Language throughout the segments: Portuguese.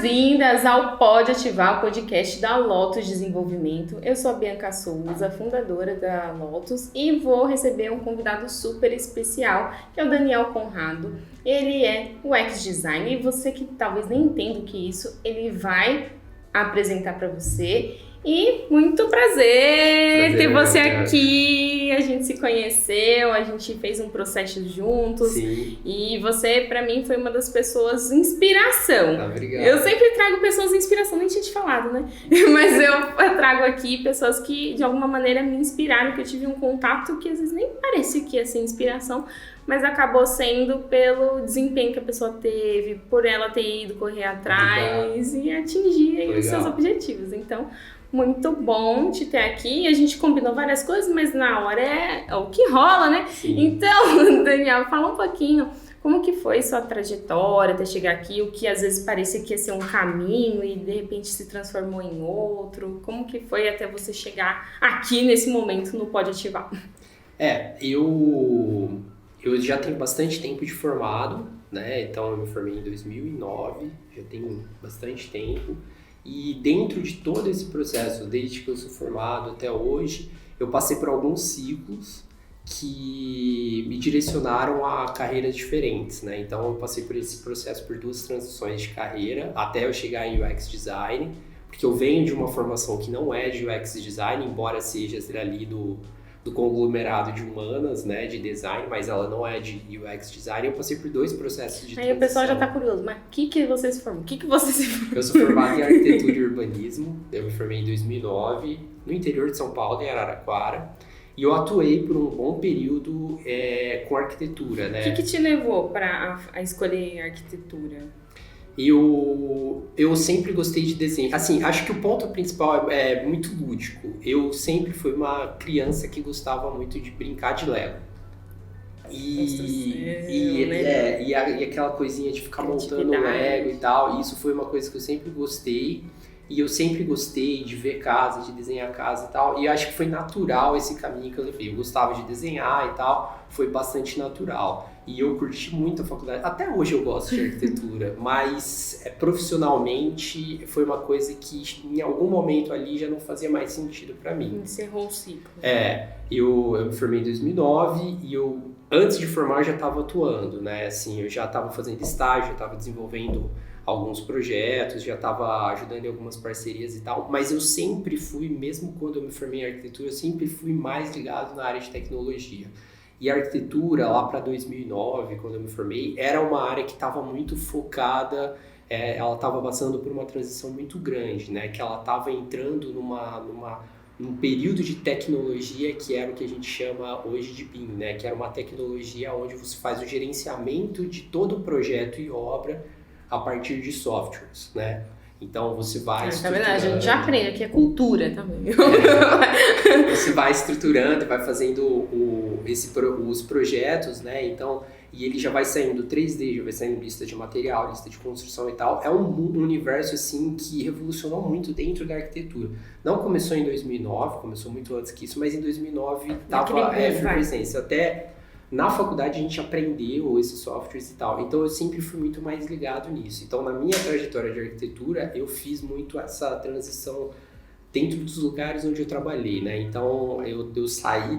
boas-vindas ao Pode Ativar, o podcast da Lotus Desenvolvimento. Eu sou a Bianca Souza, fundadora da Lotus, e vou receber um convidado super especial, que é o Daniel Conrado. Ele é UX Designer e você que talvez nem entenda o que é isso, ele vai apresentar para você. E muito prazer ter você aqui, a gente se conheceu, a gente fez um processo juntos. Sim. E você, pra mim, foi uma das pessoas inspiração. Obrigado. Eu sempre trago pessoas de inspiração, nem tinha te falado, né? Mas eu trago aqui pessoas que, de alguma maneira, me inspiraram, que eu tive um contato que às vezes nem parecia que ia ser inspiração, mas acabou sendo pelo desempenho que a pessoa teve, por ela ter ido correr atrás e atingir aí os seus objetivos. Então, muito bom te ter aqui. A gente combinou várias coisas, mas na hora é o que rola, né? Sim. Então, Daniel, fala um pouquinho como que foi sua trajetória até chegar aqui, o que às vezes parecia que ia ser um caminho e de repente se transformou em outro. Como que foi até você chegar aqui nesse momento no Pode Ativar? Eu já tenho bastante tempo de formado, né? Então eu me formei em 2009, já tenho bastante tempo. E dentro de todo esse processo, desde que eu sou formado até hoje, eu passei por alguns ciclos que me direcionaram a carreiras diferentes, né? Então eu passei por esse processo por 2 transições de carreira, até eu chegar em UX Design, porque eu venho de uma formação que não é de UX Design, embora seja ali do conglomerado de humanas, né, de design, mas ela não é de UX Design. Eu passei por 2 processos de transição. Aí o pessoal já tá curioso, mas o que você se formou? Eu sou formado em Arquitetura e Urbanismo, eu me formei em 2009, no interior de São Paulo, em Araraquara, e eu atuei por um bom período com arquitetura, né. O que te levou para a escolher arquitetura? Eu sempre gostei de desenho. Assim, acho que o ponto principal é muito lúdico. Eu sempre fui uma criança que gostava muito de brincar de Lego. E aquela coisinha de ficar montando Lego e tal. Isso foi uma coisa que eu sempre gostei. E eu sempre gostei de ver casa, de desenhar casa e tal. E acho que foi natural esse caminho que eu levei. Eu gostava de desenhar e tal. Foi bastante natural. E eu curti muito a faculdade. Até hoje eu gosto de arquitetura. Mas profissionalmente foi uma coisa que em algum momento ali já não fazia mais sentido para mim. Encerrou o ciclo. Eu me formei em 2009 e antes de formar, eu já estava atuando, né? Assim, eu já estava fazendo estágio, já estava desenvolvendo alguns projetos, já estava ajudando em algumas parcerias e tal, mas eu sempre fui, mesmo quando eu me formei em arquitetura, eu sempre fui mais ligado na área de tecnologia. E a arquitetura, lá para 2009, quando eu me formei, era uma área que estava muito focada, ela estava passando por uma transição muito grande, né? Que ela estava entrando num período de tecnologia que era o que a gente chama hoje de BIM, né? Que era uma tecnologia onde você faz o gerenciamento de todo o projeto e obra a partir de softwares, né? Então você vai estruturando... Tá vendo? A gente já aprende, aqui é cultura também. Você vai estruturando, vai fazendo os projetos, né? Então, e ele já vai saindo 3D, já vai saindo lista de material, lista de construção e tal. É um universo, assim, que revolucionou muito dentro da arquitetura. Não começou em 2009, começou muito antes que isso, mas em 2009 estava efervescência. Até na faculdade a gente aprendeu esses softwares e tal, então eu sempre fui muito mais ligado nisso. Então na minha trajetória de arquitetura eu fiz muito essa transição dentro dos lugares onde eu trabalhei, né? Então eu saí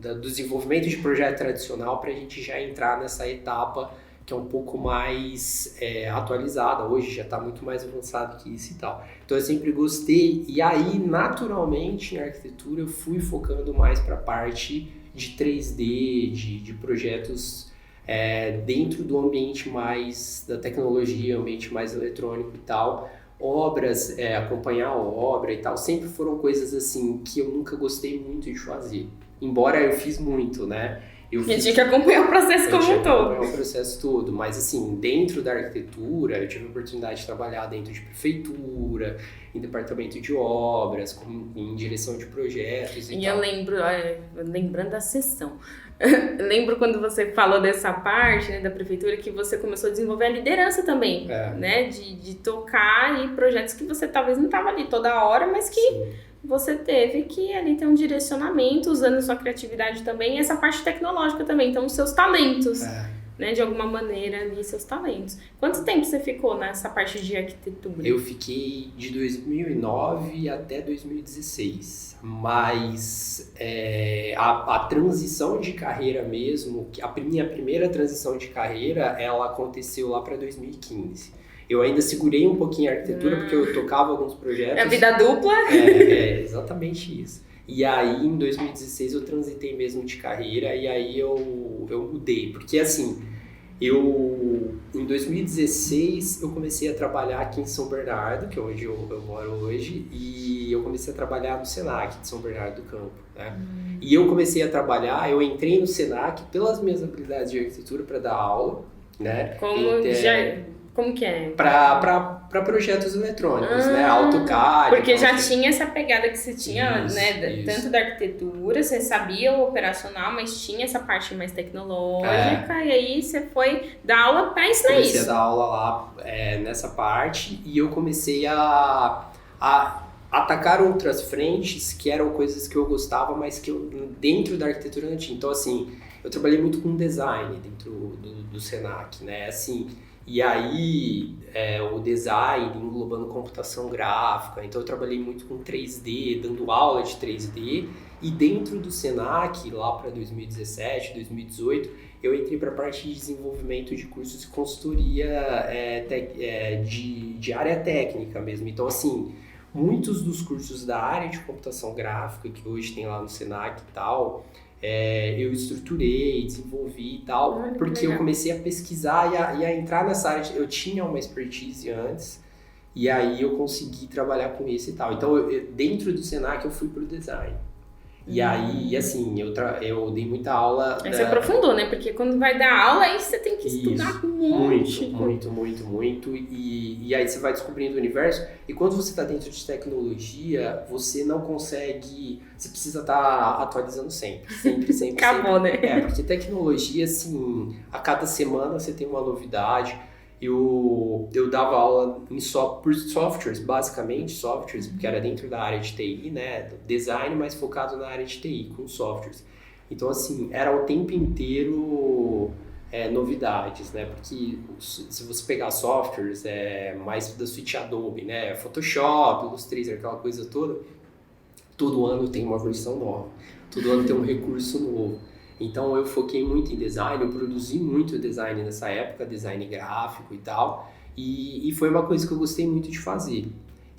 do desenvolvimento de projeto tradicional para a gente já entrar nessa etapa que é um pouco mais atualizada, hoje já está muito mais avançado que isso e tal. Então eu sempre gostei, e aí naturalmente na arquitetura eu fui focando mais para a parte de 3D, de projetos dentro do ambiente mais da tecnologia, ambiente mais eletrônico e tal. Obras, acompanhar a obra e tal, sempre foram coisas assim que eu nunca gostei muito de fazer. Embora eu fiz muito, né? Eu tinha que acompanhar o processo como um todo. Acompanhar o processo todo, mas assim, dentro da arquitetura, eu tive a oportunidade de trabalhar dentro de prefeitura, em departamento de obras, em direção de projetos e tal. Eu lembro, lembrando da sessão, lembro quando você falou dessa parte, né, da prefeitura, que você começou a desenvolver a liderança também, né, de tocar em projetos que você talvez não estava ali toda hora, mas que... Sim. Você teve que ali ter um direcionamento, usando sua criatividade também, e essa parte tecnológica também, então os seus talentos. né, de alguma maneira ali seus talentos. Quanto tempo você ficou nessa parte de arquitetura? Eu fiquei de 2009 até 2016, mas a transição de carreira mesmo, a minha primeira transição de carreira, ela aconteceu lá para 2015. Eu ainda segurei um pouquinho a arquitetura porque eu tocava alguns projetos. É a vida dupla? Exatamente isso. E aí, em 2016, eu transitei mesmo de carreira e aí eu mudei. Porque, assim, em 2016, eu comecei a trabalhar aqui em São Bernardo, que é onde eu moro hoje, e eu comecei a trabalhar no Senac de São Bernardo do Campo, né? E eu comecei a trabalhar, eu entrei no Senac pelas minhas habilidades de arquitetura para dar aula, né? Como que é? Para projetos eletrônicos, né? AutoCAD. Porque já tinha essa pegada que você tinha, né? Tanto da arquitetura, você sabia o operacional, mas tinha essa parte mais tecnológica. E aí você foi dar aula para ensinar isso. Comecei a dar aula lá nessa parte e eu comecei a atacar outras frentes que eram coisas que eu gostava, mas que eu dentro da arquitetura não tinha. Então, assim, eu trabalhei muito com design dentro do Senac, né? Assim, e aí, o design englobando computação gráfica, então eu trabalhei muito com 3D, dando aula de 3D, e dentro do Senac, lá para 2017, 2018, eu entrei para a parte de desenvolvimento de cursos de consultoria de área técnica mesmo. Então, assim, muitos dos cursos da área de computação gráfica que hoje tem lá no Senac e tal, eu estruturei, desenvolvi e tal, porque eu comecei a pesquisar e a entrar nessa área. Eu tinha uma expertise antes, e aí eu consegui trabalhar com isso e tal. Então, dentro do Senac, eu fui pro design. E aí, assim, eu dei muita aula... Aí você aprofundou, né? Porque quando vai dar aula, aí você tem que estudar muito. Muito. E aí você vai descobrindo o universo. E quando você está dentro de tecnologia, você não consegue... Você precisa estar atualizando sempre. Sempre. Acabou, né? Porque tecnologia, assim, a cada semana você tem uma novidade. Eu dava aula por softwares, basicamente softwares, porque era dentro da área de TI, né? Design, mas focado na área de TI, com softwares. Então, assim, era o tempo inteiro novidades, né? Porque se você pegar softwares, mais da suite Adobe, né? Photoshop, Illustrator, aquela coisa toda, todo ano tem uma versão nova, todo ano tem um recurso novo. Então eu foquei muito em design, eu produzi muito design nessa época, design gráfico e tal, e foi uma coisa que eu gostei muito de fazer.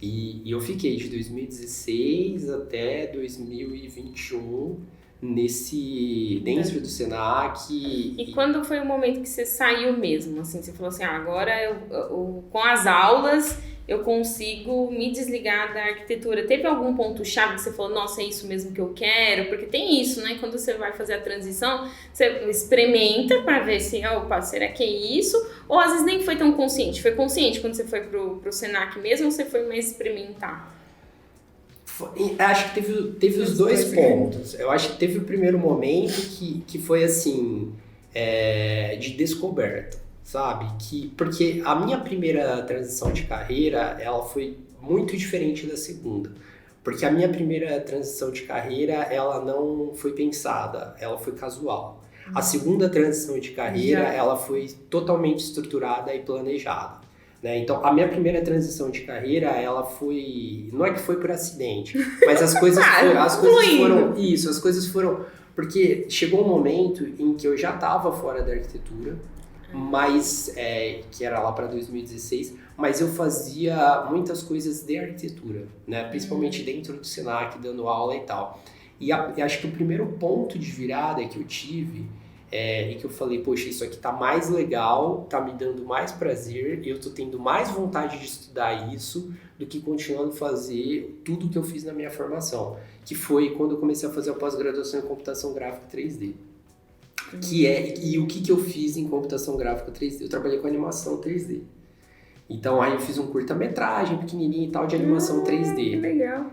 E eu fiquei de 2016 até 2021 dentro do Senac. E quando foi o momento que você saiu mesmo? Assim, você falou assim, agora com as aulas eu consigo me desligar da arquitetura. Teve algum ponto-chave que você falou, nossa, é isso mesmo que eu quero? Porque tem isso, né? Quando você vai fazer a transição, você experimenta para ver se, opa, será que é isso? Ou às vezes nem foi tão consciente. Foi consciente quando você foi pro Senac mesmo ou você foi mais experimentar? Acho que teve os dois pontos. Eu acho que teve o primeiro momento que foi assim, de descoberta. Sabe? Porque a minha primeira transição de carreira, ela foi muito diferente da segunda. Porque a minha primeira transição de carreira, ela não foi pensada, ela foi casual. A segunda transição de carreira, ela foi totalmente estruturada e planejada. Né? Então, a minha primeira transição de carreira, ela foi... Não é que foi por acidente, mas as coisas foram... Isso, as coisas foram... Porque chegou um momento em que eu já estava fora da arquitetura, mas que era lá para 2016, mas eu fazia muitas coisas de arquitetura, né? Principalmente dentro do Senac, dando aula e tal. E acho que o primeiro ponto de virada que eu tive e que eu falei, poxa, isso aqui tá mais legal, tá me dando mais prazer, eu tô tendo mais vontade de estudar isso do que continuando a fazer tudo que eu fiz na minha formação, que foi quando eu comecei a fazer a pós-graduação em computação gráfica 3D. E o que eu fiz em computação gráfica 3D? Eu trabalhei com animação 3D. Então aí eu fiz um curta-metragem pequenininho e tal de animação 3D. Que legal.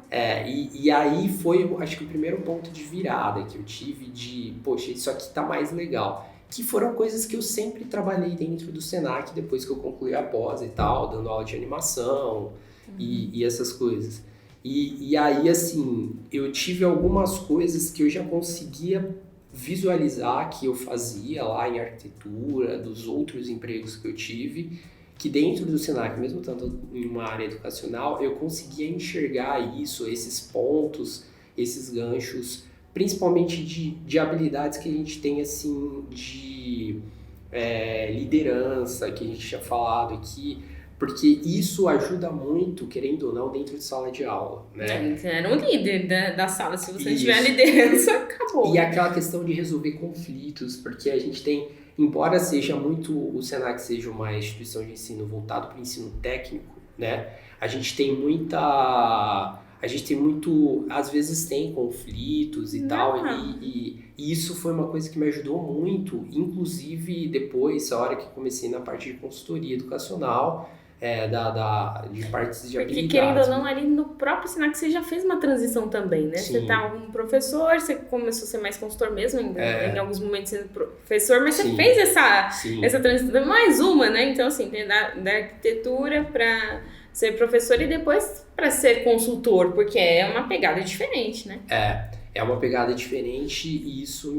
E aí foi, acho que o primeiro ponto de virada que eu tive de, poxa, isso aqui tá mais legal. Que foram coisas que eu sempre trabalhei dentro do Senac depois que eu concluí a pós e tal, dando aula de animação e essas coisas. E aí, assim, eu tive algumas coisas que eu já conseguia visualizar que eu fazia lá em arquitetura, dos outros empregos que eu tive, que dentro do Senac, mesmo estando em uma área educacional, eu conseguia enxergar isso, esses pontos, esses ganchos, principalmente de habilidades que a gente tem, assim, de liderança, que a gente tinha falado aqui, porque isso ajuda muito, querendo ou não, dentro de sala de aula, né? Você era um líder da sala, se você não tiver a liderança, acabou. E aquela questão de resolver conflitos, porque a gente tem, embora seja muito, o Senac seja uma instituição de ensino voltado para o ensino técnico, né? A gente tem muito, às vezes tem conflitos e tal, e isso foi uma coisa que me ajudou muito, inclusive depois, a hora que comecei na parte de consultoria educacional, de partes de habilidades. Porque, querendo ou não, ali no próprio Senac você já fez uma transição também, né? Sim. Você tá um professor, você começou a ser mais consultor mesmo, em alguns momentos sendo professor, mas você fez essa transição, mais uma, né? Então, assim, tem da arquitetura para ser professor e depois para ser consultor, porque é uma pegada diferente, né? É uma pegada diferente e isso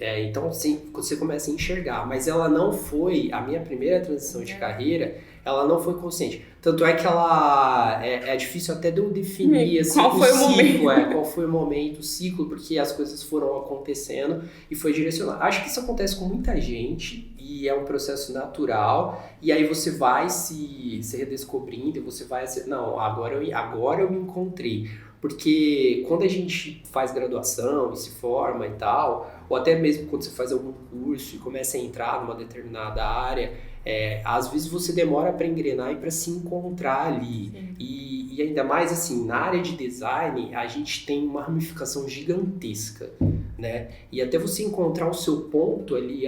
então, sim, você começa a enxergar. Mas ela não foi, a minha primeira transição de carreira, ela não foi consciente. Tanto é que ela é difícil até de eu definir assim, qual foi o momento. Qual foi o momento, o ciclo, porque as coisas foram acontecendo e foi direcionado. Acho que isso acontece com muita gente e é um processo natural. E aí você vai se redescobrindo e você vai... Não, agora eu me encontrei. Porque quando a gente faz graduação e se forma e tal, ou até mesmo quando você faz algum curso e começa a entrar numa determinada área, às vezes você demora para engrenar e para se encontrar ali. E ainda mais assim, na área de design, a gente tem uma ramificação gigantesca, né? E até você encontrar o seu ponto ali,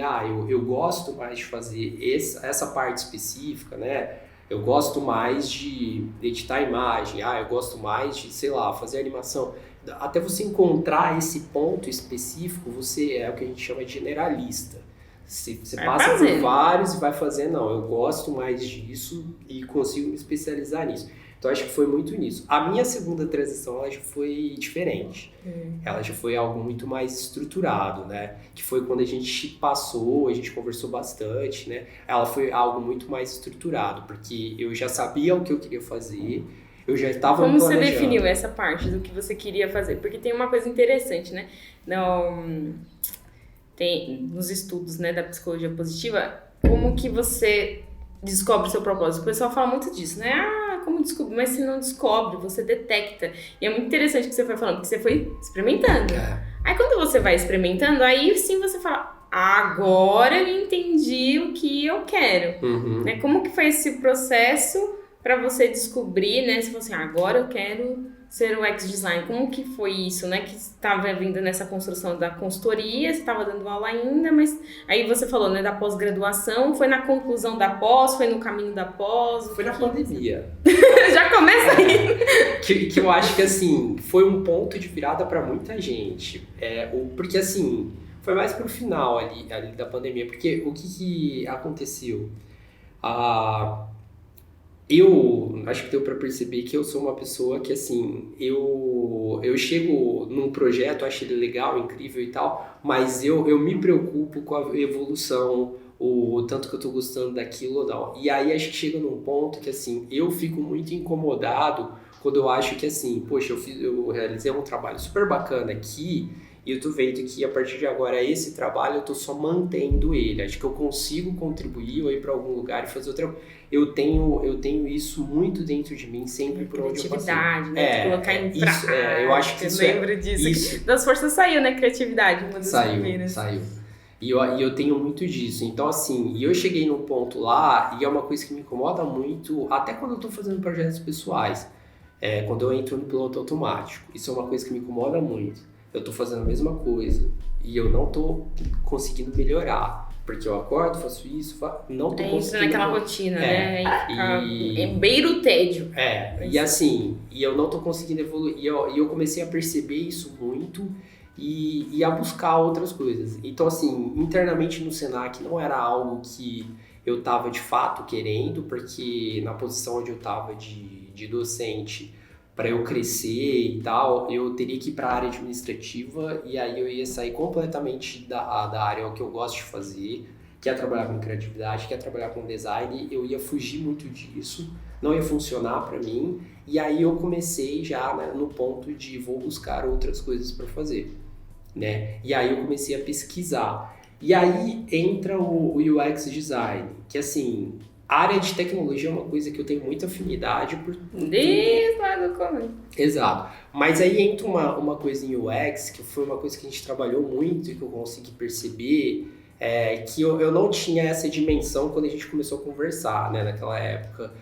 eu gosto mais de fazer essa parte específica, né? Eu gosto mais de editar imagem, eu gosto mais de, sei lá, fazer animação. Até você encontrar esse ponto específico, você é o que a gente chama de generalista. Você passa por vários e vai fazer, não, eu gosto mais disso e consigo me especializar nisso. Então, acho que foi muito nisso. A minha segunda transição, ela já foi diferente. Ela já foi algo muito mais estruturado, né? Que foi quando a gente conversou bastante, né? Ela foi algo muito mais estruturado, porque eu já sabia o que eu queria fazer, eu já estava planejando. Como você definiu essa parte do que você queria fazer? Porque tem uma coisa interessante, né? Nos estudos, né, da psicologia positiva, como que você descobre o seu propósito. O pessoal fala muito disso, né? Como descobrir? Mas você não descobre, você detecta. E é muito interessante o que você foi falando, porque você foi experimentando. Aí quando você vai experimentando, aí sim você fala, agora eu entendi o que eu quero. Né? Como que foi esse processo para você descobrir, né? Você falou assim, agora eu quero ser o X-Design. Como que foi isso, né? Que estava vindo nessa construção da consultoria, você estava dando aula ainda, mas aí você falou, né, da pós-graduação, foi na conclusão da pós, foi no caminho da pós? Foi na pandemia. Já começa aí. Que eu acho que, assim, foi um ponto de virada para muita gente. Porque, assim, foi mais pro final ali da pandemia, porque o que aconteceu? Eu acho que deu para perceber que eu sou uma pessoa que, assim, eu chego num projeto, acho ele legal, incrível e tal, mas eu me preocupo com a evolução, o tanto que eu tô gostando daquilo ou não. E aí acho que chega num ponto que, assim, eu fico muito incomodado quando eu acho que, assim, poxa, eu realizei um trabalho super bacana aqui, e eu tô vendo que a partir de agora esse trabalho eu tô só mantendo ele. Acho que eu consigo contribuir ou ir para algum lugar e fazer outra coisa. Eu tenho isso muito dentro de mim, sempre por onde eu passei. Criatividade, né? Colocar em prática. Eu acho que isso lembro disso. Das forças saiu, né? Criatividade, uma das primeiras. Saiu. E eu tenho muito disso. Então, assim, eu cheguei num ponto lá, e é uma coisa que me incomoda muito, até quando eu tô fazendo projetos pessoais. Quando eu entro no piloto automático. Isso é uma coisa que me incomoda muito. Eu tô fazendo a mesma coisa e eu não tô conseguindo melhorar. Porque eu acordo, faço isso, não tô conseguindo... Entra naquela rotina, né? Beira o tédio. E assim, eu não tô conseguindo evoluir. E eu comecei a perceber isso muito e a buscar outras coisas. Então, assim, internamente no Senac não era algo que eu tava de fato querendo, porque na posição onde eu tava de docente... para eu crescer e tal, eu teria que ir para a área administrativa e aí eu ia sair completamente da área que eu gosto de fazer, que é trabalhar com criatividade, que é trabalhar com design, eu ia fugir muito disso, não ia funcionar para mim, e aí eu comecei já, né, no ponto de vou buscar outras coisas para fazer, né? E aí eu comecei a pesquisar. E aí entra o UX design, que assim, a área de tecnologia é uma coisa que eu tenho muita afinidade por... Desde lá do começo. Exato. Mas aí entra uma coisa em UX, que foi uma coisa que a gente trabalhou muito e que eu consegui perceber, que eu não tinha essa dimensão quando a gente começou a conversar, né, naquela época.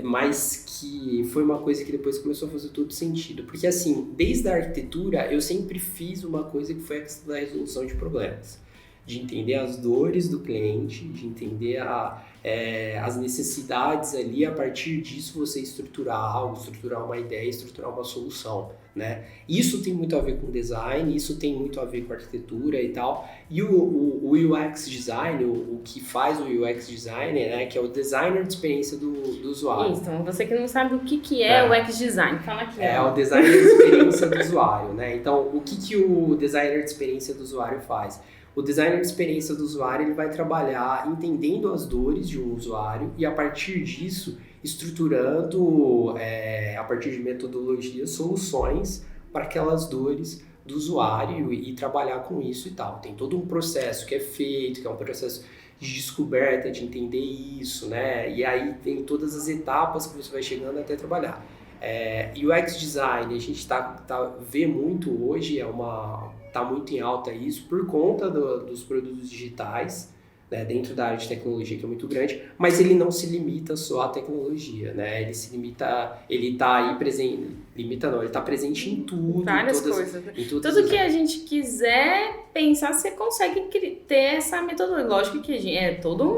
Mas que foi uma coisa que depois começou a fazer todo sentido. Porque assim, desde a arquitetura, eu sempre fiz uma coisa que foi a questão da resolução de problemas. De entender as dores do cliente, de entender as necessidades ali, a partir disso você estruturar algo, estruturar uma ideia, estruturar uma solução, né? Isso tem muito a ver com design, isso tem muito a ver com arquitetura e tal. E o UX design, o que faz o UX design, né, que é o designer de experiência do usuário. Isso, então você que não sabe o que é o UX design, fala aqui. É o designer de experiência do usuário, né? Então, o que o designer de experiência do usuário faz? O designer de experiência do usuário, ele vai trabalhar entendendo as dores de um usuário e a partir disso estruturando, a partir de metodologias, soluções para aquelas dores do usuário e trabalhar com isso e tal. Tem todo um processo que é feito, que é um processo de descoberta, de entender isso, né? E aí tem todas as etapas que você vai chegando até trabalhar. UX design, a gente vê muito hoje, tá muito em alta isso por conta dos produtos digitais, né, dentro da área de tecnologia, que é muito grande, mas ele não se limita só à tecnologia, né? Ele tá aí presente, ele tá presente em tudo. Várias coisas. Tudo que a gente quiser pensar, você consegue ter essa metodologia. Lógico que é todo um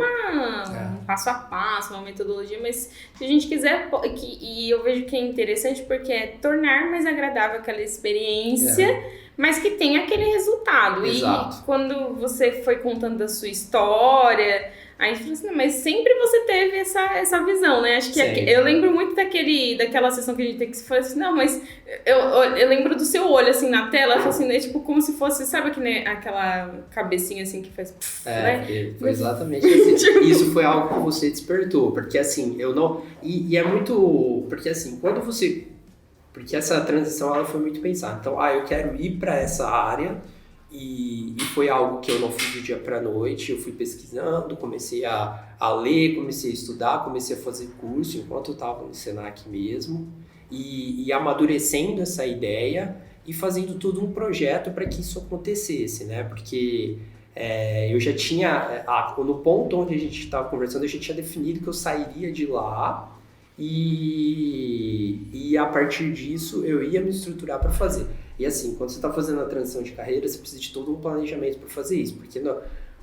passo a passo, uma metodologia, mas se a gente quiser, e eu vejo que é interessante porque é tornar mais agradável aquela experiência, mas que tem aquele resultado. Exato. E quando você foi contando da sua história, aí a gente falou assim, não, mas sempre você teve essa visão, né? Acho que eu lembro muito daquela sessão que a gente tem que se falar assim, não, mas eu lembro do seu olho, assim, na tela, assim, né? Tipo, como se fosse, sabe aquela cabecinha, assim, que faz... né? Foi exatamente assim. Isso foi algo que você despertou, porque assim, eu não... E é muito... Porque assim, quando você... Porque essa transição, ela foi muito pensada. Então, eu quero ir para essa área e foi algo que eu não fiz do dia para a noite. Eu fui pesquisando, comecei a ler, comecei a estudar, comecei a fazer curso enquanto eu estava no Senac mesmo e amadurecendo essa ideia e fazendo todo um projeto para que isso acontecesse, né? Porque eu já tinha, no ponto onde a gente estava conversando, eu já tinha definido que eu sairia de lá e a partir disso eu ia me estruturar para fazer. E assim, quando você está fazendo a transição de carreira, você precisa de todo um planejamento para fazer isso, porque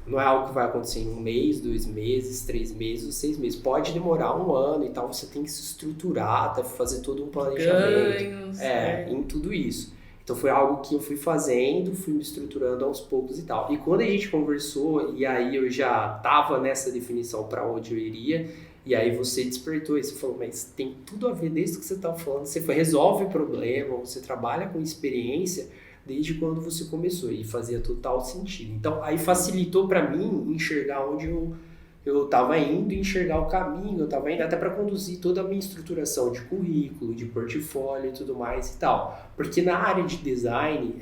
não é algo que vai acontecer em 1 mês, 2 meses, 3 meses ou 6 meses. Pode demorar 1 ano e tal, você tem que se estruturar, até fazer todo um planejamento em tudo isso. Então foi algo que eu fui fazendo, fui me estruturando aos poucos e tal. E quando a gente conversou, e aí eu já estava nessa definição para onde eu iria, e aí você despertou isso, falou, mas tem tudo a ver desde que você estava falando, você resolve o problema, você trabalha com experiência desde quando você começou, e fazia total sentido. Então aí facilitou para mim enxergar onde eu estava indo, enxergar o caminho, eu estava indo até para conduzir toda a minha estruturação de currículo, de portfólio e tudo mais e tal. Porque na área de design,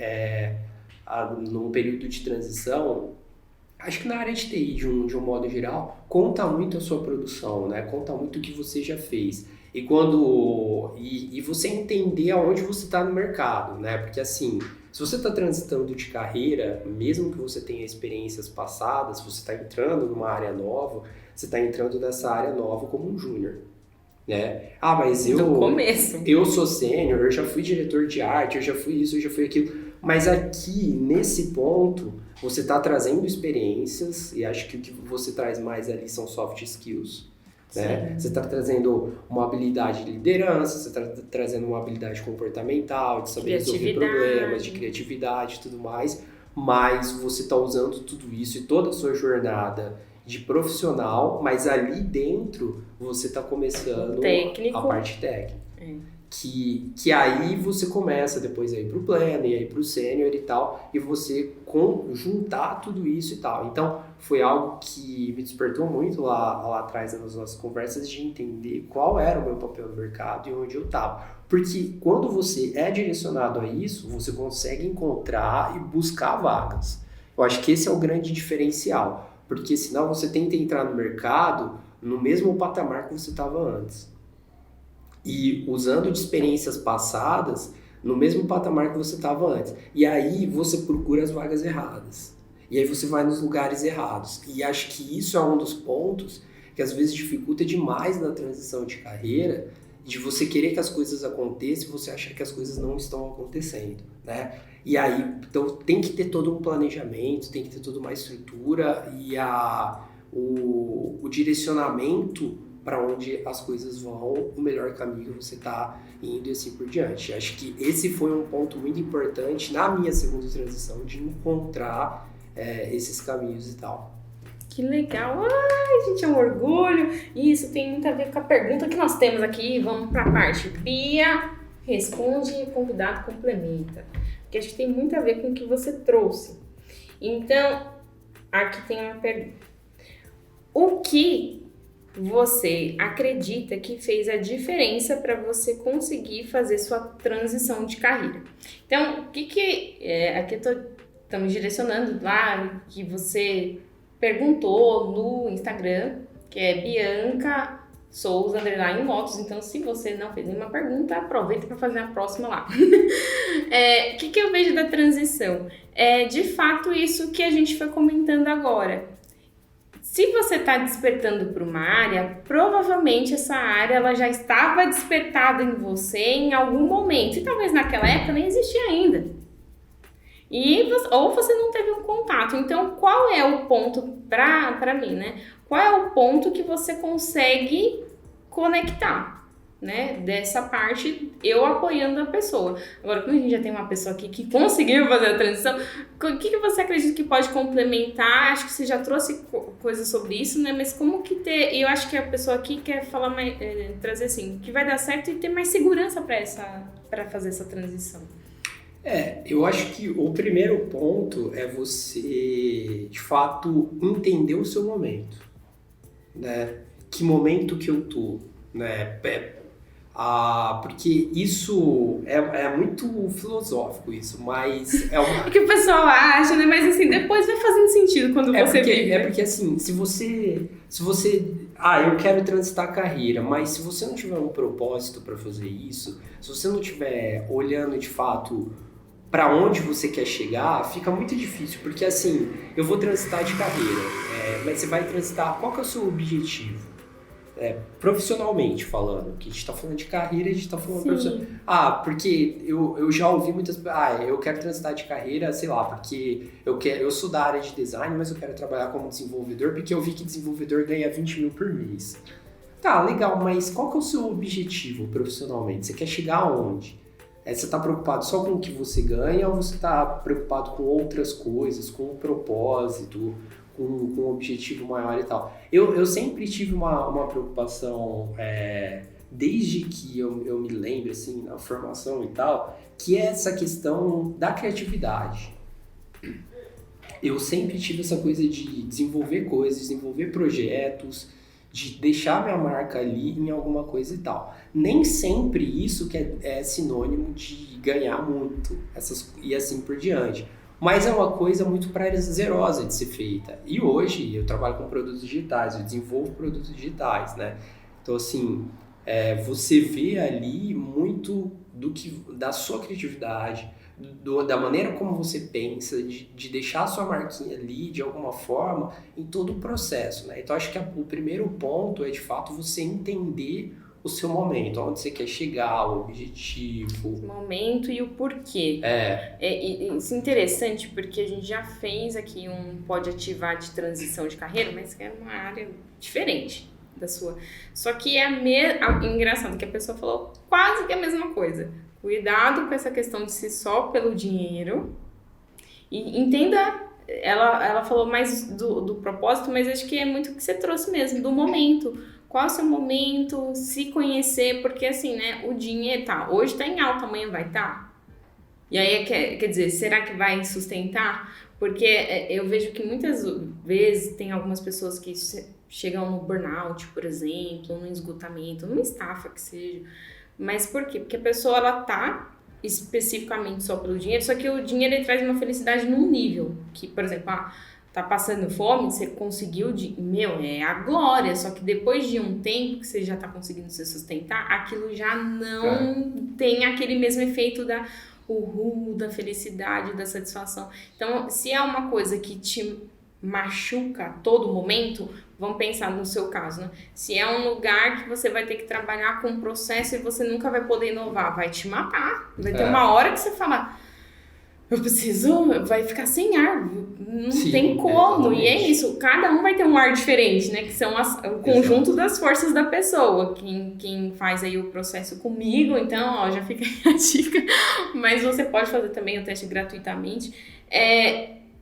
num período de transição, acho que na área de TI, de um modo geral, conta muito a sua produção, né? Conta muito o que você já fez. E você entender aonde você está no mercado, né? Porque assim, se você está transitando de carreira, mesmo que você tenha experiências passadas, se você está entrando numa área nova, você está entrando nessa área nova como um júnior, né? Mas eu sou sênior, eu já fui diretor de arte, eu já fui isso, eu já fui aquilo. Mas aqui, nesse ponto, você está trazendo experiências, e acho que o que você traz mais ali são soft skills, né? Você está trazendo uma habilidade de liderança, você está trazendo uma habilidade comportamental, de saber resolver problemas, de criatividade e tudo mais, mas você está usando tudo isso e toda a sua jornada de profissional, mas ali dentro você está começando a parte técnica. que aí você começa depois a ir pro pleno e aí pro sênior e tal, e você juntar tudo isso e tal. Então, foi algo que me despertou muito lá atrás nas nossas conversas de entender qual era o meu papel no mercado e onde eu estava. Porque quando você é direcionado a isso, você consegue encontrar e buscar vagas. Eu acho que esse é o grande diferencial, porque senão você tenta entrar no mercado no mesmo patamar que você estava antes. E usando de experiências passadas no mesmo patamar que você estava antes. E aí você procura as vagas erradas. E aí você vai nos lugares errados. E acho que isso é um dos pontos que às vezes dificulta demais na transição de carreira, de você querer que as coisas aconteçam e você achar que as coisas não estão acontecendo, né? E aí, então tem que ter todo um planejamento, tem que ter toda uma estrutura e o direcionamento para onde as coisas vão, o melhor caminho você está indo e assim por diante. Acho que esse foi um ponto muito importante na minha segunda transição, de encontrar esses caminhos e tal. Que legal! Ai, gente, é um orgulho. Isso tem muito a ver com a pergunta que nós temos aqui. Vamos para a parte. Bia responde e o convidado complementa. Porque acho que tem muito a ver com o que você trouxe. Então, aqui tem uma pergunta. O que você acredita que fez a diferença para você conseguir fazer sua transição de carreira? Então, o que aqui estamos direcionando lá, que você perguntou no Instagram, que é Bianca Souza _Lotus. Então, se você não fez nenhuma pergunta, aproveita para fazer a próxima lá. O que eu vejo da transição? É de fato isso que a gente foi comentando agora. Se você está despertando para uma área, provavelmente essa área ela já estava despertada em você em algum momento. E talvez naquela época nem existia ainda. Ou você não teve um contato. Então, qual é o ponto, para mim, né? Qual é o ponto que você consegue conectar, né? Dessa parte, eu apoiando a pessoa. Agora, como a gente já tem uma pessoa aqui que conseguiu fazer a transição, o que você acredita que pode complementar? Acho que você já trouxe coisas sobre isso, né? Mas como que ter... Eu acho que a pessoa aqui quer falar mais, trazer assim, que vai dar certo e ter mais segurança para fazer essa transição. Eu acho que o primeiro ponto é você, de fato, entender o seu momento, né? Que momento que eu tô, né? Porque isso é muito filosófico, isso, mas É que o pessoal acha, né? Mas assim, depois vai fazendo sentido quando você vê. Porque assim, se você... eu quero transitar a carreira, mas se você não tiver um propósito para fazer isso, se você não estiver olhando de fato para onde você quer chegar, fica muito difícil, porque assim, eu vou transitar de carreira, mas você vai transitar, qual que é o seu objetivo? Profissionalmente falando, que a gente tá falando de carreira, a gente tá falando profissional. Porque eu já ouvi muitas pessoas, eu quero transitar de carreira, sei lá, porque eu sou da área de design, mas eu quero trabalhar como desenvolvedor, porque eu vi que desenvolvedor ganha 20 mil por mês. Tá, legal, mas qual que é o seu objetivo profissionalmente? Você quer chegar aonde? Você está preocupado só com o que você ganha ou você está preocupado com outras coisas, com o propósito, com um objetivo maior e tal? Eu sempre tive uma preocupação, desde que eu me lembro, assim, na formação e tal, que é essa questão da criatividade. Eu sempre tive essa coisa de desenvolver coisas, desenvolver projetos, de deixar minha marca ali em alguma coisa e tal. Nem sempre isso que é sinônimo de ganhar muito, e assim por diante. Mas é uma coisa muito prazerosa de ser feita. E hoje eu trabalho com produtos digitais, eu desenvolvo produtos digitais, né? Então, assim, você vê ali muito da sua criatividade, da maneira como você pensa, de deixar a sua marquinha ali, de alguma forma, em todo o processo, né? Então, acho que o primeiro ponto é, de fato, você entender o seu momento, onde você quer chegar, o objetivo. O momento e o porquê. Isso é interessante, porque a gente já fez aqui um Pode Ativar de transição de carreira, mas que é uma área diferente da sua. Só que engraçado que a pessoa falou quase que a mesma coisa. Cuidado com essa questão de ser só pelo dinheiro. E entenda, ela falou mais do propósito, mas acho que é muito o que você trouxe mesmo, do momento. qual é o seu momento, se conhecer, porque assim, né, o dinheiro hoje tá em alta, amanhã vai estar. E aí, quer dizer, será que vai sustentar? Porque eu vejo que muitas vezes tem algumas pessoas que chegam no burnout, por exemplo, no esgotamento, numa estafa que seja. Mas por quê? Porque a pessoa, ela tá especificamente só pelo dinheiro, só que o dinheiro, ele traz uma felicidade num nível que, por exemplo, tá passando fome, você conseguiu, é a glória, só que depois de um tempo que você já tá conseguindo se sustentar, aquilo já não tem aquele mesmo efeito da felicidade, da satisfação. Então, se é uma coisa que te machuca a todo momento, vamos pensar no seu caso, né? Se é um lugar que você vai ter que trabalhar com um processo e você nunca vai poder inovar, vai te matar. Vai ter uma hora que você fala, vai ficar sem ar, não tem como. Exatamente. E é isso, cada um vai ter um ar diferente, né? Que são o conjunto das forças da pessoa. Quem faz aí o processo comigo, então, já fica aí a dica. Mas você pode fazer também o teste gratuitamente.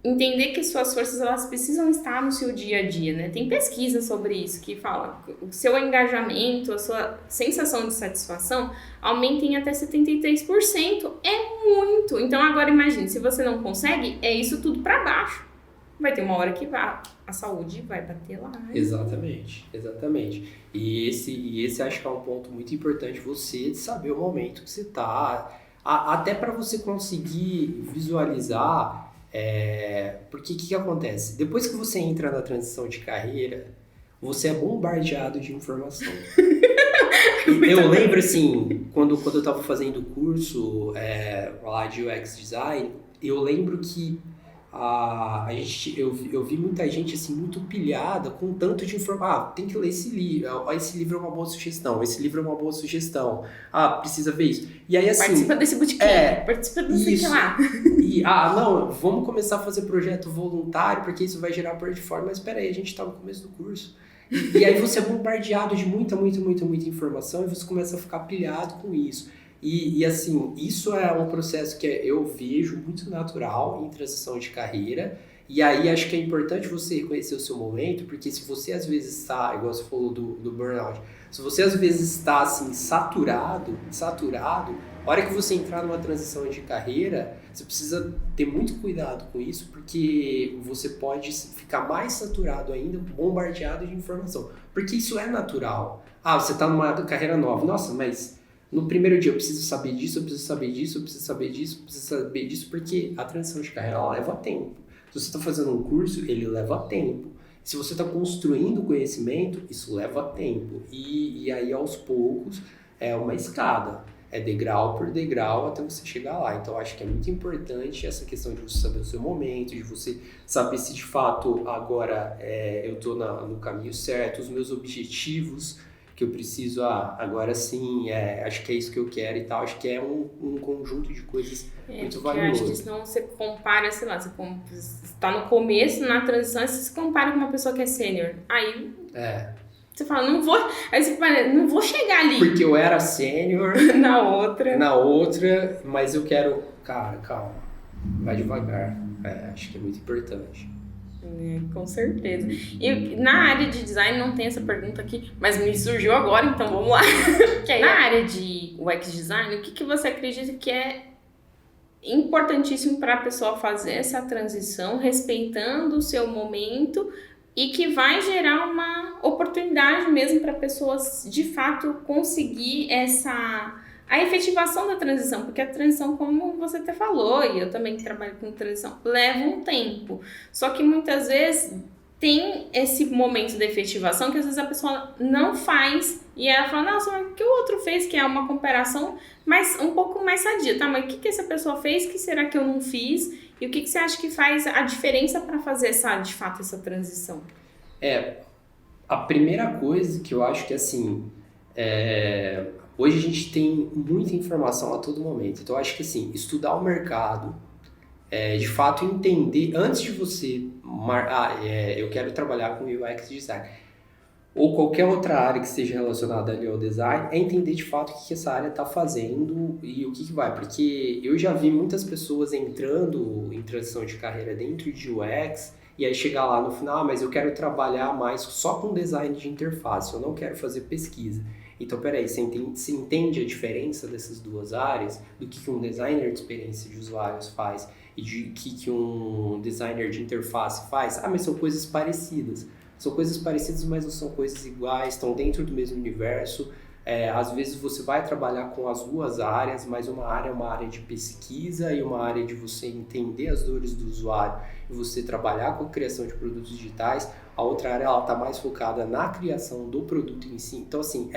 Entender que suas forças, elas precisam estar no seu dia a dia, né? Tem pesquisa sobre isso que fala que o seu engajamento, a sua sensação de satisfação aumenta em até 73%. É muito! Então agora imagine, se você não consegue, é isso tudo para baixo. Vai ter uma hora que a saúde vai bater lá. Né? Exatamente. E esse acho que é um ponto muito importante, você saber o momento que você tá, até para você conseguir visualizar. Porque o que acontece? Depois que você entra na transição de carreira, você é bombardeado de informação. Eu lembro assim, quando eu estava fazendo o curso lá de UX Design, eu lembro que eu vi muita gente assim muito pilhada com tanto de informação. Tem que ler esse livro. Esse livro é uma boa sugestão. Esse livro é uma boa sugestão. Precisa ver isso. E aí assim, participa desse bootcamp, participa desse lá. E não, vamos começar a fazer projeto voluntário porque isso vai gerar portfólio. Mas peraí, a gente tá no começo do curso. E aí você é bombardeado de muita informação e você começa a ficar pilhado com isso. E assim, isso é um processo que eu vejo muito natural em transição de carreira. E aí acho que é importante você reconhecer o seu momento, porque se você às vezes está, igual você falou do burnout, se você às vezes está assim, saturado, a hora que você entrar numa transição de carreira, você precisa ter muito cuidado com isso, porque você pode ficar mais saturado ainda, bombardeado de informação. Porque isso é natural. Você está numa carreira nova. Nossa, mas no primeiro dia eu preciso saber disso, porque a transição de carreira ela leva tempo. Se você está fazendo um curso, ele leva tempo. Se você está construindo conhecimento, isso leva tempo. E aí, aos poucos, é uma escada. É degrau por degrau até você chegar lá. Então, acho que é muito importante essa questão de você saber o seu momento, de você saber se de fato agora eu estou no caminho certo, os meus objetivos que eu preciso, agora sim, acho que é isso que eu quero e tal. Acho que é um conjunto de coisas muito valioso. Eu acho que senão você compara, sei lá, você está no começo, na transição, e você se compara com uma pessoa que é sênior. Aí você fala, não vou chegar ali. Porque eu era sênior na outra, mas eu quero, cara, calma, vai devagar. Acho que é muito importante. Com certeza. E na área de design não tem essa pergunta aqui, mas me surgiu agora, então vamos lá. Na área de UX design, o que você acredita que é importantíssimo para a pessoa fazer essa transição, respeitando o seu momento e que vai gerar uma oportunidade mesmo para pessoas de fato conseguir a efetivação da transição, porque a transição, como você até falou, e eu também trabalho com transição, leva um tempo. Só que muitas vezes tem esse momento da efetivação que às vezes a pessoa não faz e ela fala, nossa, mas o que o outro fez? Que é uma comparação um pouco mais sadia, tá? Mas o que essa pessoa fez? O que será que eu não fiz? E o que você acha que faz a diferença para fazer de fato essa transição? A primeira coisa que eu acho que assim, hoje a gente tem muita informação a todo momento. Então, eu acho que assim, estudar o mercado, de fato entender, antes de você, eu quero trabalhar com UX Design, ou qualquer outra área que esteja relacionada ali ao design, é entender de fato o que essa área está fazendo e o que vai. Porque eu já vi muitas pessoas entrando em transição de carreira dentro de UX e aí chegar lá no final, mas eu quero trabalhar mais só com design de interface, eu não quero fazer pesquisa. Então, peraí, você entende a diferença dessas duas áreas, do que um designer de experiência de usuários faz e de que um designer de interface faz? Mas são coisas parecidas. São coisas parecidas, mas não são coisas iguais, estão dentro do mesmo universo. Às vezes você vai trabalhar com as duas áreas, mas uma área é uma área de pesquisa e uma área de você entender as dores do usuário e você trabalhar com a criação de produtos digitais. A outra área está mais focada na criação do produto em si. Então, assim,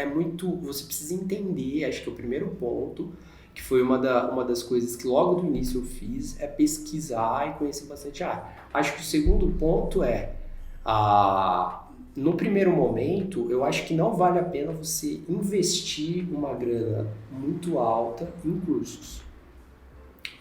você precisa entender, acho que o primeiro ponto, que foi uma das coisas que logo do início eu fiz, é pesquisar e conhecer bastante a área. Acho que o segundo ponto no primeiro momento, eu acho que não vale a pena você investir uma grana muito alta em cursos.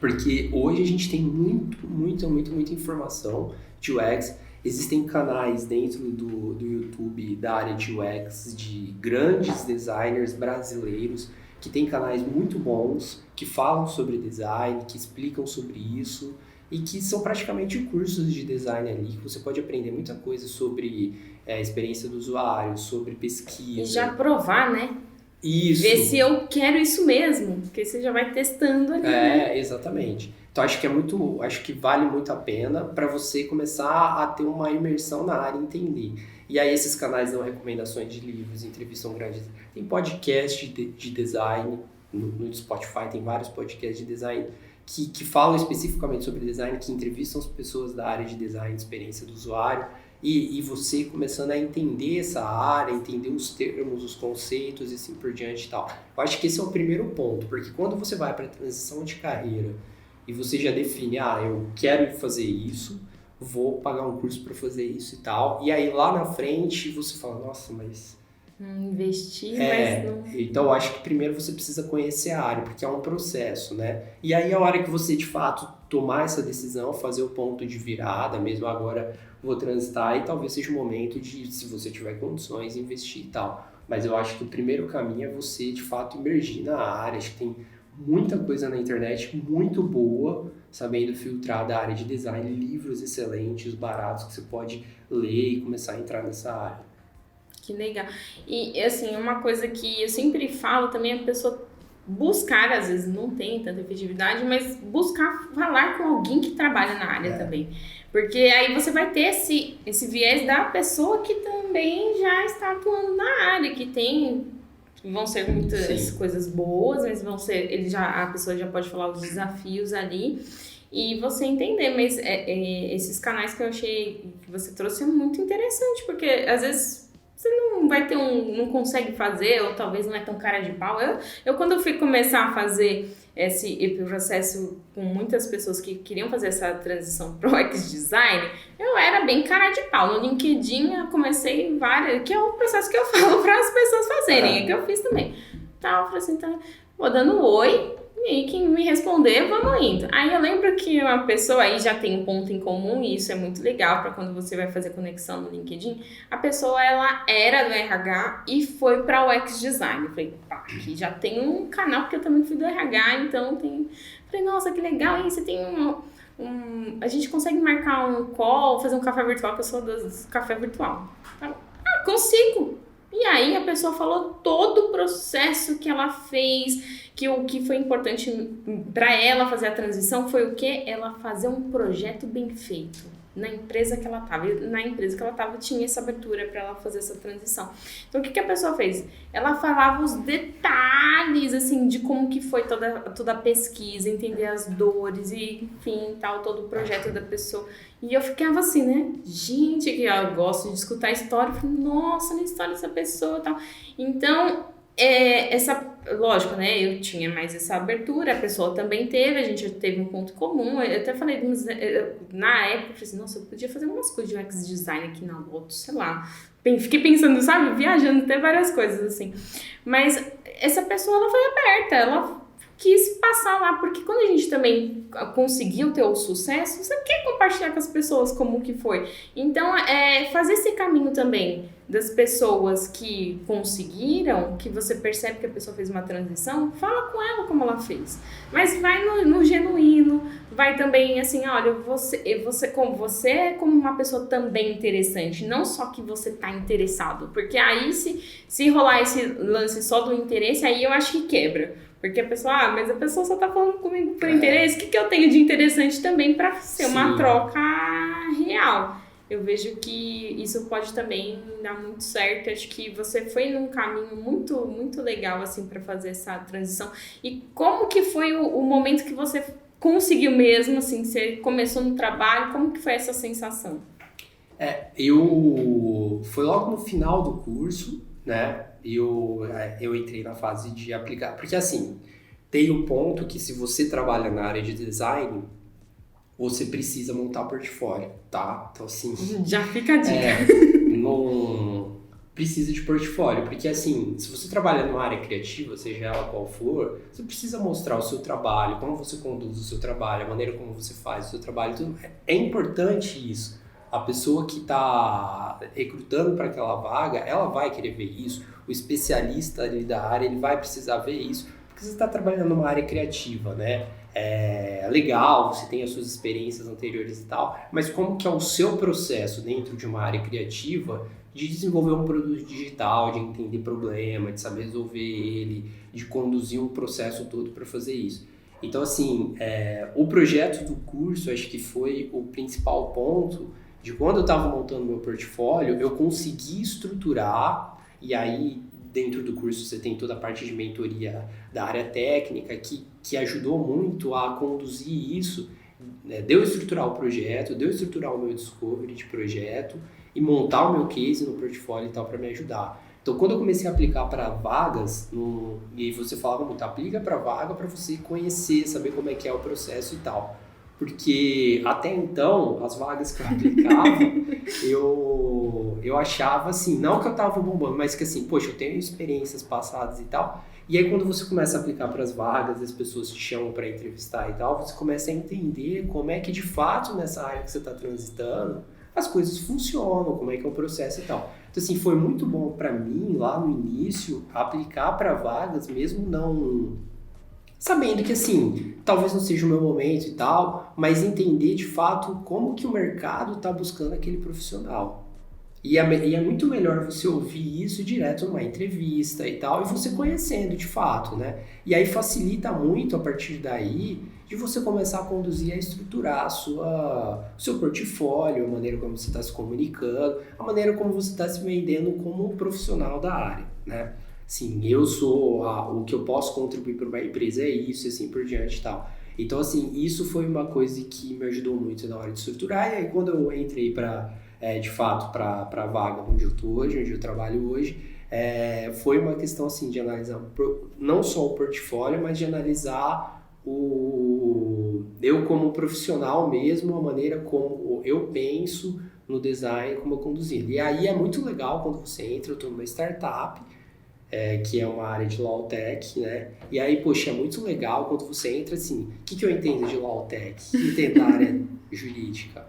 Porque hoje a gente tem muita informação de UX. Existem canais dentro do YouTube da área de UX de grandes designers brasileiros que têm canais muito bons, que falam sobre design, que explicam sobre isso e que são praticamente cursos de design ali, que você pode aprender muita coisa sobre experiência do usuário, sobre pesquisa. E já provar, né? Isso. Ver se eu quero isso mesmo, porque você já vai testando ali. Exatamente. Então acho que vale muito a pena para você começar a ter uma imersão na área e entender. E aí esses canais dão recomendações de livros, entrevistam grandes... Tem podcast de design, no Spotify tem vários podcasts de design que falam especificamente sobre design, que entrevistam as pessoas da área de design, experiência do usuário, e você começando a entender essa área, entender os termos, os conceitos e assim por diante e tal. Eu acho que esse é o primeiro ponto, porque quando você vai para a transição de carreira e você já define, eu quero fazer isso, vou pagar um curso para fazer isso e tal, e aí lá na frente você fala, nossa, mas... investir, mas não... Então eu acho que primeiro você precisa conhecer a área, porque é um processo, né? E aí a hora que você de fato tomar essa decisão, fazer o ponto de virada, mesmo agora vou transitar, e talvez seja o momento de, se você tiver condições, investir e tal. Mas eu acho que o primeiro caminho é você de fato emergir na área. Acho que tem muita coisa na internet muito boa, sabendo filtrar da área de design, livros excelentes, baratos, que você pode ler e começar a entrar nessa área. Que legal. E, assim, uma coisa que eu sempre falo também é a pessoa buscar, às vezes não tem tanta efetividade, mas buscar falar com alguém que trabalha na área também. Porque aí você vai ter esse viés da pessoa que também já está atuando na área, vão ser muitas coisas boas, mas a pessoa já pode falar os desafios ali e você entender, mas esses canais que eu achei que você trouxe é muito interessante, porque às vezes você não vai ter não consegue fazer, ou talvez não é tão cara de pau. Eu quando eu fui começar a fazer esse processo com muitas pessoas que queriam fazer essa transição pro UX design, eu era bem cara de pau. No LinkedIn eu comecei que é o processo que eu falo para as pessoas fazerem, que eu fiz também. Eu falei assim, vou dando oi, e quem me responder, vamos indo. Aí eu lembro que uma pessoa aí já tem um ponto em comum, e isso é muito legal para quando você vai fazer conexão no LinkedIn. A pessoa, ela era do RH e foi para o UX Design. Eu falei, aqui já tem um canal, porque eu também fui do RH, então tem... Falei, nossa, que legal, aí você tem a gente consegue marcar um call, fazer um café virtual, que eu sou do café virtual. Consigo! E aí a pessoa falou todo o processo que ela fez, que o que foi importante para ela fazer a transição foi o quê? Ela fazer um projeto bem feito na empresa que ela estava. Na empresa que ela estava tinha essa abertura para ela fazer essa transição. Então o que a pessoa fez? Ela falava os detalhes assim de como que foi toda a pesquisa, entender as dores e enfim, todo o projeto da pessoa. E eu ficava assim, né? Gente, que eu gosto de escutar a história. Eu falei, nossa, na história dessa pessoa e tal. Então, lógico, né? Eu tinha mais essa abertura, a pessoa também teve, a gente teve um ponto comum. Eu até falei, na época, eu falei assim, nossa, eu podia fazer umas coisas de UX design aqui na Lotus, sei lá. Fiquei pensando, sabe? Viajando até várias coisas assim. Mas essa pessoa, ela foi aberta, ela quis passar lá, porque quando a gente também conseguiu ter o sucesso, você quer compartilhar com as pessoas como que foi. Então, fazer esse caminho também das pessoas que conseguiram, que você percebe que a pessoa fez uma transição, fala com ela como ela fez. Mas vai no genuíno, vai também assim, olha, você como uma pessoa também interessante, não só que você tá interessado, porque aí se rolar esse lance só do interesse, aí eu acho que quebra. Porque a pessoa, mas a pessoa só tá falando comigo por interesse, o que eu tenho de interessante também pra ser uma troca real? Eu vejo que isso pode também dar muito certo. Acho que você foi num caminho muito, muito legal, assim, para fazer essa transição. E como que foi o momento que você conseguiu mesmo, assim, você começou no trabalho, como que foi essa sensação? Foi logo no final do curso, né? Eu entrei na fase de aplicar. Porque, assim, tem um ponto que se você trabalha na área de design, você precisa montar portfólio, tá? Então, assim... Já fica a dica. Não precisa de portfólio, porque, assim, se você trabalha numa área criativa, seja ela qual for, você precisa mostrar o seu trabalho, como você conduz o seu trabalho, a maneira como você faz o seu trabalho, tudo. É importante isso. A pessoa que está recrutando para aquela vaga, ela vai querer ver isso. O especialista ali da área, ele vai precisar ver isso, porque você está trabalhando numa área criativa, né? É legal, você tem as suas experiências anteriores e tal, mas como que é o seu processo dentro de uma área criativa de desenvolver um produto digital, de entender problema, de saber resolver ele, de conduzir um processo todo para fazer isso. Então, assim, o projeto do curso, acho que foi o principal ponto de quando eu estava montando meu portfólio, eu consegui estruturar, e aí dentro do curso você tem toda a parte de mentoria da área técnica que ajudou muito a conduzir isso, né? Deu estruturar o projeto, deu estruturar o meu discovery de projeto e montar o meu case no portfólio e tal para me ajudar. Então, quando eu comecei a aplicar para vagas, e aí você falava muito, aplica para vaga para você conhecer, saber como é que é o processo e tal. Porque até então, as vagas que eu aplicava, eu achava assim, não que eu tava bombando, mas que assim, poxa, eu tenho experiências passadas e tal. E aí quando você começa a aplicar para as vagas, as pessoas te chamam para entrevistar e tal, você começa a entender como é que de fato nessa área que você está transitando, as coisas funcionam, como é que é o processo e tal. Então assim, foi muito bom para mim lá no início aplicar para vagas, mesmo não... Sabendo que, assim, talvez não seja o meu momento e tal, mas entender de fato como que o mercado está buscando aquele profissional. E é muito melhor você ouvir isso direto numa entrevista e tal, e você conhecendo de fato, né? E aí facilita muito a partir daí de você começar a conduzir, a estruturar o seu portfólio, a maneira como você está se comunicando, a maneira como você está se vendendo como um profissional da área, né? Sim, eu sou, o que eu posso contribuir para uma empresa é isso, e assim por diante e tal. Então, assim, isso foi uma coisa que me ajudou muito na hora de estruturar. E aí, quando eu entrei de fato, para a vaga onde eu estou hoje, onde eu trabalho hoje, foi uma questão, assim, de analisar não só o portfólio, mas de analisar eu como profissional mesmo, a maneira como eu penso no design, como eu conduzir. E aí é muito legal quando você entra, eu estou numa startup, que é uma área de Law Tech, né? E aí, poxa, é muito legal quando você entra assim, o que eu entendo de Law Tech? O que eu entendo da área jurídica?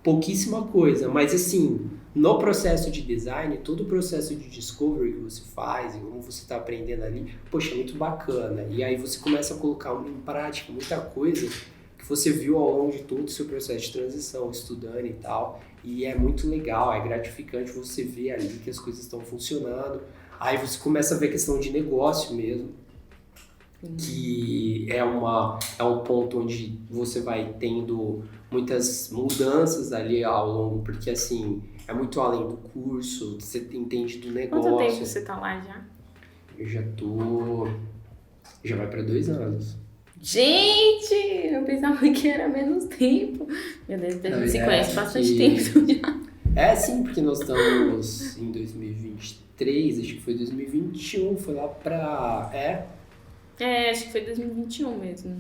Pouquíssima coisa, mas assim, no processo de design, todo o processo de discovery que você faz e como você está aprendendo ali, poxa, é muito bacana. E aí você começa a colocar em prática muita coisa que você viu ao longo de todo o seu processo de transição, estudando e tal. E é muito legal, é gratificante você ver ali que as coisas estão funcionando. Aí você começa a ver a questão de negócio mesmo, que é um ponto onde você vai tendo muitas mudanças ali ao longo, porque assim, é muito além do curso, você entende do negócio. Quanto tempo você tá lá já? Eu já vai para 2 anos. Gente, eu pensava que era menos tempo. Meu Deus, a gente se conhece bastante tempo já. Sim, porque nós estamos em 2023, acho que foi 2021, foi lá pra... acho que foi 2021 mesmo.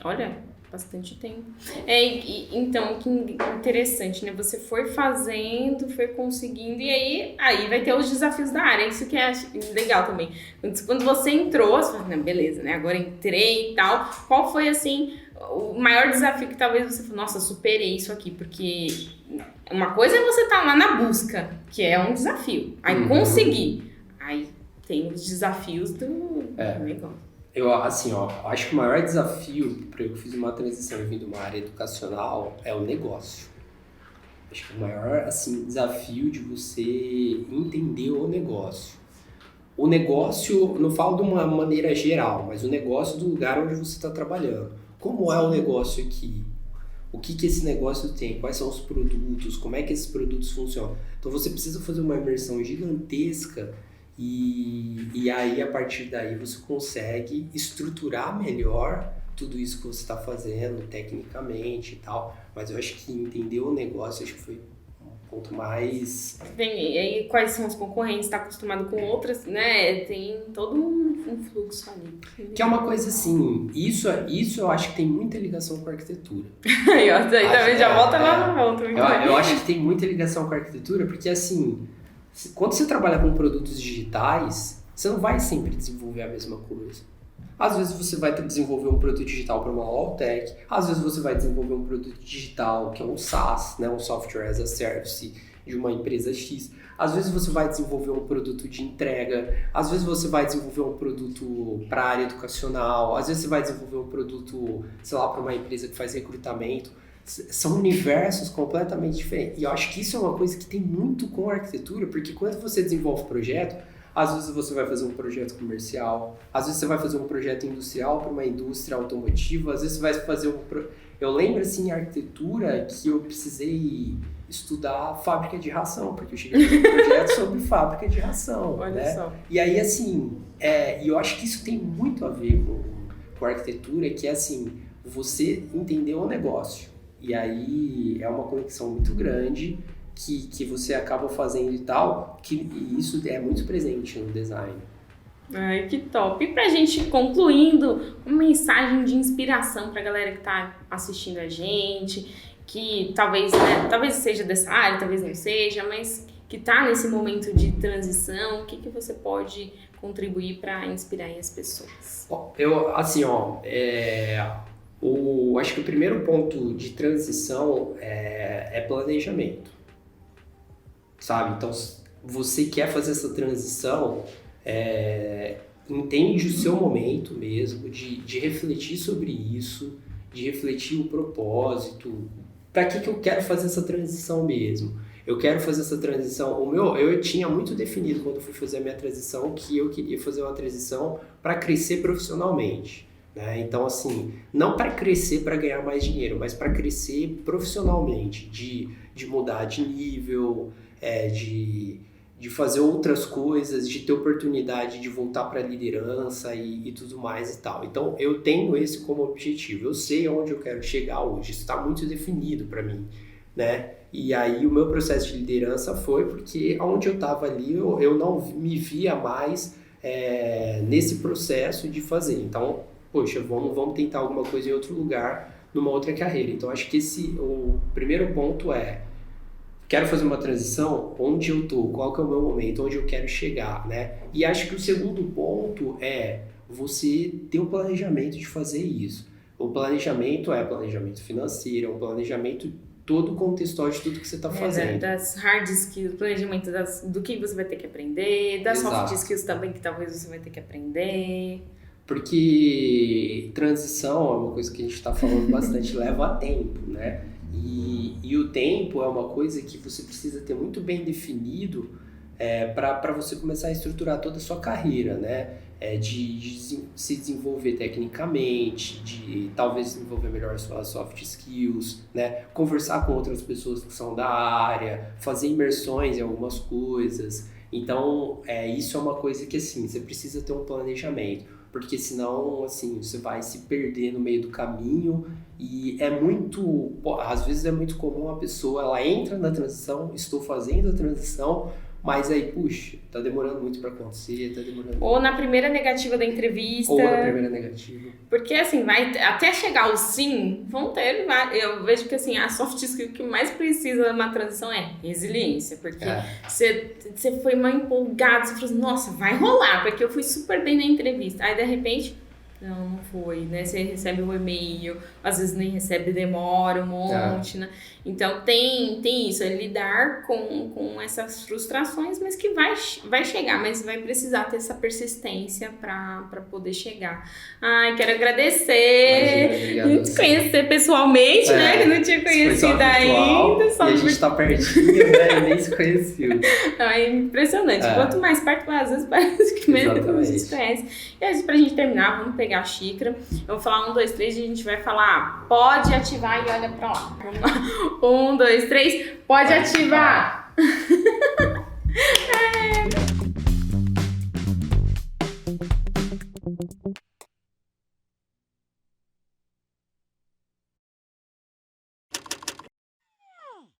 Olha, bastante tempo. Então, que interessante, né? Você foi fazendo, foi conseguindo, e aí vai ter os desafios da área. Isso que é legal também. Quando você entrou, você falou, beleza, né? Agora entrei e tal. Qual foi, assim, o maior desafio que talvez você falou, nossa, superei isso aqui, porque... Uma coisa é você estar lá na busca, que é um desafio. Aí conseguir. Aí tem os desafios do negócio. Eu, assim, ó, acho que o maior desafio para eu que fiz uma transição e vim de uma área educacional é o negócio. Acho que o maior, assim, desafio de você entender o negócio. O negócio, não falo de uma maneira geral, mas o negócio do lugar onde você está trabalhando. Como é o negócio aqui? O que esse negócio tem? Quais são os produtos? Como é que esses produtos funcionam? Então você precisa fazer uma imersão gigantesca e aí a partir daí você consegue estruturar melhor tudo isso que você está fazendo tecnicamente e tal. Mas eu acho que entender o negócio acho que foi um ponto mais... Tem, e aí quais são os concorrentes, está acostumado com outras, né? Tem todo um fluxo ali. Que é uma coisa assim, isso eu acho que tem muita ligação com a arquitetura. Aí, ó, também já volta lá no ponto. Eu acho que tem muita ligação com a arquitetura, porque assim, quando você trabalha com produtos digitais, você não vai sempre desenvolver a mesma coisa. Às vezes você vai desenvolver um produto digital para uma low-tech, às vezes você vai desenvolver um produto digital que é um SaaS, né, um Software as a Service de uma empresa X. Às vezes você vai desenvolver um produto de entrega, às vezes você vai desenvolver um produto para a área educacional, às vezes você vai desenvolver um produto, sei lá, para uma empresa que faz recrutamento. São universos completamente diferentes. E eu acho que isso é uma coisa que tem muito com a arquitetura, porque quando você desenvolve projeto, às vezes você vai fazer um projeto comercial, às vezes você vai fazer um projeto industrial para uma indústria automotiva, às vezes você vai fazer Eu lembro, assim, em arquitetura que eu precisei estudar fábrica de ração, porque eu cheguei a fazer um projeto sobre fábrica de ração. Olha né? só. E aí, assim, e eu acho que isso tem muito a ver com a arquitetura, que é, assim, você entender o negócio. E aí é uma conexão muito grande que você acaba fazendo e tal, e isso é muito presente no design. Ai, que top. E pra gente concluindo, uma mensagem de inspiração pra galera que tá assistindo a gente, que talvez, né, talvez seja dessa área, talvez não seja, mas que tá nesse momento de transição, o que você pode contribuir para inspirar as pessoas? Acho que o primeiro ponto de transição é planejamento. Sabe? Então, você quer fazer essa transição, entende o seu momento mesmo, de refletir sobre isso, de refletir o propósito. Para que eu quero fazer essa transição mesmo? Eu quero fazer essa transição... Eu tinha muito definido quando eu fui fazer a minha transição que eu queria fazer uma transição para crescer profissionalmente. Né? Então, assim, não para crescer para ganhar mais dinheiro, mas para crescer profissionalmente, de mudar de nível... de fazer outras coisas, de ter oportunidade de voltar para a liderança e tudo mais e tal. Então, eu tenho esse como objetivo. Eu sei onde eu quero chegar hoje. Isso está muito definido para mim, né? E aí, o meu processo de liderança foi porque onde eu estava ali, eu não me via mais nesse processo de fazer. Então, poxa, vamos tentar alguma coisa em outro lugar, numa outra carreira. Então, acho que o primeiro ponto quero fazer uma transição, onde eu tô, qual que é o meu momento, onde eu quero chegar, né? E acho que o segundo ponto é você ter um planejamento de fazer isso. O planejamento é planejamento financeiro, é um planejamento todo contextual de tudo que você está fazendo. Das hard skills, planejamento do que você vai ter que aprender, das soft skills também que talvez você vai ter que aprender. Porque transição é uma coisa que a gente está falando bastante, leva tempo, né? E o tempo é uma coisa que você precisa ter muito bem definido para você começar a estruturar toda a sua carreira, né? De se desenvolver tecnicamente, de talvez desenvolver melhor suas soft skills, né? Conversar com outras pessoas que são da área, fazer imersões em algumas coisas. Então, isso é uma coisa que, assim, você precisa ter um planejamento. Porque senão, assim, você vai se perder no meio do caminho e às vezes é muito comum a pessoa, ela entra na transição, estou fazendo a transição, mas aí, puxa, tá demorando muito para acontecer, tá demorando... Ou na primeira negativa da entrevista. Ou na primeira negativa. Porque, assim, até chegar o sim, vão ter... Eu vejo que, assim, a soft skill que mais precisa numa transição é resiliência. Porque você foi mal empolgado, você falou assim, nossa, vai rolar, porque eu fui super bem na entrevista. Aí, de repente, Não foi, né? Você recebe um e-mail, às vezes nem recebe, demora um monte, né? Então tem isso, é lidar com essas frustrações, mas que vai chegar, mas vai precisar ter essa persistência para poder chegar. Ai, quero agradecer, Imagina, te conhecer pessoalmente, né? Que não tinha conhecido ainda. Só e a gente tá pertinho, né? Nem se conheceu. É impressionante. Quanto mais perto, às vezes parece que menos a gente conhece. E aí, pra gente terminar, vamos pegar a xícara. Eu vou falar 1, 2, 3 e a gente vai falar, pode ativar e olha pra lá. Vamos lá. 1, 2, 3, pode ativar!